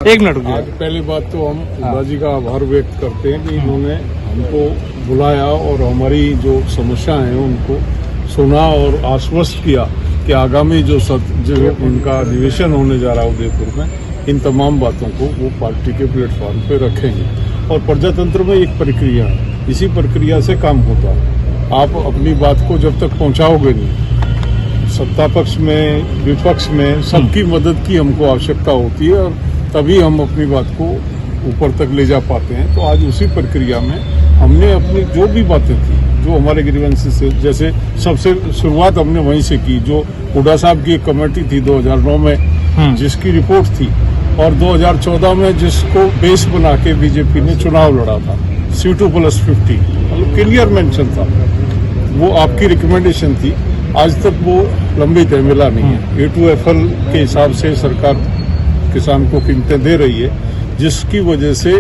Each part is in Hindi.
एक मिनट रुकिए। आज पहली बात तो हम हुड्डा जी का आभार व्यक्त करते हैं कि इन्होंने हमको बुलाया और हमारी जो समस्या है उनको सुना और आश्वस्त किया कि आगामी जो उनका अधिवेशन होने जा रहा है उदयपुर में, इन तमाम बातों को वो पार्टी के प्लेटफॉर्म पे रखेंगे। और प्रजातंत्र में एक प्रक्रिया है, इसी प्रक्रिया से काम होता है। आप अपनी बात को जब तक पहुंचाओगे नहीं, सत्ता पक्ष में विपक्ष में सबकी मदद की हमको आवश्यकता होती है और तभी हम अपनी बात को ऊपर तक ले जा पाते हैं। तो आज उसी प्रक्रिया में हमने अपनी जो भी बातें थी, जो हमारे ग्रीवेंसेस से, जैसे सबसे शुरुआत हमने वहीं से की, जो हुड्डा साहब की एक कमेटी थी 2009 में जिसकी रिपोर्ट थी, और 2014 में जिसको बेस बना के बीजेपी ने चुनाव लड़ा था, C2+50, मतलब क्लियर मेंशन था, वो आपकी रिकमेंडेशन थी। आज तक वो लंबित है, मिला नहीं है। A2FL के हिसाब से सरकार किसान को कीमतें दे रही है, जिसकी वजह से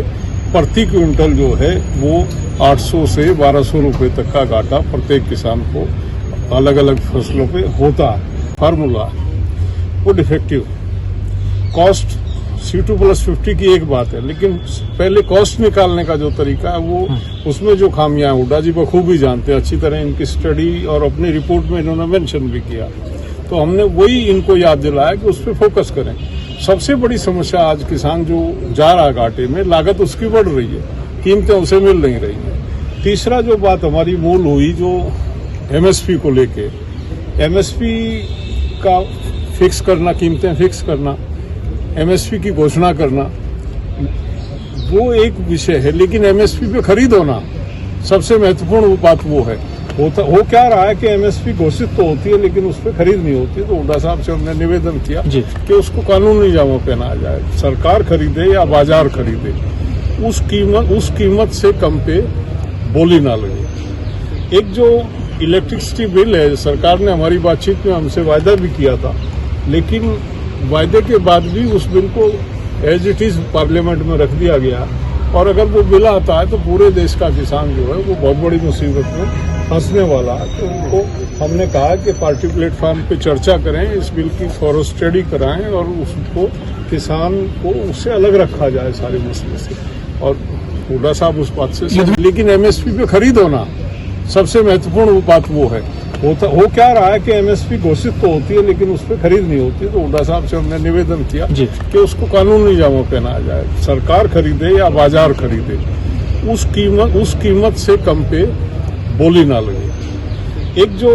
प्रति क्विंटल जो है वो 800 से 1200 रुपए तक का घाटा प्रत्येक किसान को अलग अलग फसलों पे होता है। फार्मूला वो डिफेक्टिव। कॉस्ट C2+50 की एक बात है, लेकिन पहले कॉस्ट निकालने का जो तरीका है वो उसमें जो खामियां हैं हुड्डा जी बखूबी जानते हैं, अच्छी तरह इनकी स्टडी और अपनी रिपोर्ट में इन्होंने मेंशन भी किया। तो हमने वही इनको याद दिलाया कि उस पर फोकस करें। सबसे बड़ी समस्या आज किसान जो जा रहा घाटे में, लागत उसकी बढ़ रही है, कीमतें उसे मिल नहीं रही है। तीसरा जो बात हमारी मूल हुई, जो MSP को लेके, MSP का फिक्स करना, कीमतें फिक्स करना, MSP की घोषणा करना, वो एक विषय है, लेकिन MSP पे खरीद होना सबसे महत्वपूर्ण बात वो है। हो क्या रहा है कि MSP घोषित तो होती है लेकिन उस पर खरीद नहीं होती। तो हुड्डा साहब से हमने निवेदन किया कि उसको कानूनी जामा पहनाया जाए, सरकार खरीदे या बाजार खरीदे, उस कीमत से कम पे बोली ना लगे। एक जो इलेक्ट्रिसिटी बिल है, सरकार ने हमारी बातचीत में हमसे वायदा भी किया था, लेकिन वायदे के बाद भी उस बिल को एज इट इज पार्लियामेंट में रख दिया गया। और अगर वो बिल आता है तो पूरे देश का किसान जो है वो बहुत बड़ी मुसीबत में फंसने वाला है। तो उनको हमने कहा कि पार्टी प्लेटफॉर्म पे चर्चा करें, इस बिल की थॉरो स्टडी कराएं और उसको किसान को उससे अलग रखा जाए सारे मसले से। और हुड्डा साहब उस बात से, लेकिन MSP पे खरीद होना सबसे महत्वपूर्ण बात वो है। हो क्या रहा है कि MSP घोषित तो होती है लेकिन उस पर खरीद नहीं होती। तो हुड्डा साहब से हमने निवेदन किया कि उसको कानूनी जामा पहनाया जाए, सरकार खरीदे या बाजार खरीदे, उस कीमत से कम पे बोली ना लगे। एक जो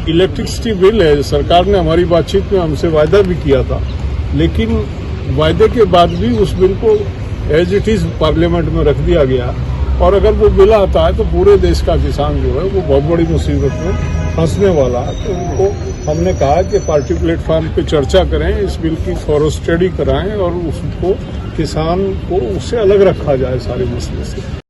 इलेक्ट्रिसिटी बिल है, सरकार ने हमारी बातचीत में हमसे वायदा भी किया था, लेकिन वायदे के बाद भी उस बिल को एज इट इज पार्लियामेंट में रख दिया गया। और अगर वो बिल आता है तो पूरे देश का किसान जो है वो बहुत बड़ी मुसीबत में फंसने वाला है। तो उनको हमने कहा कि पार्टी प्लेटफॉर्म पे चर्चा करें, इस बिल की थॉरो स्टडी कराएं और उसको किसान को उससे अलग रखा जाए सारे मसले से।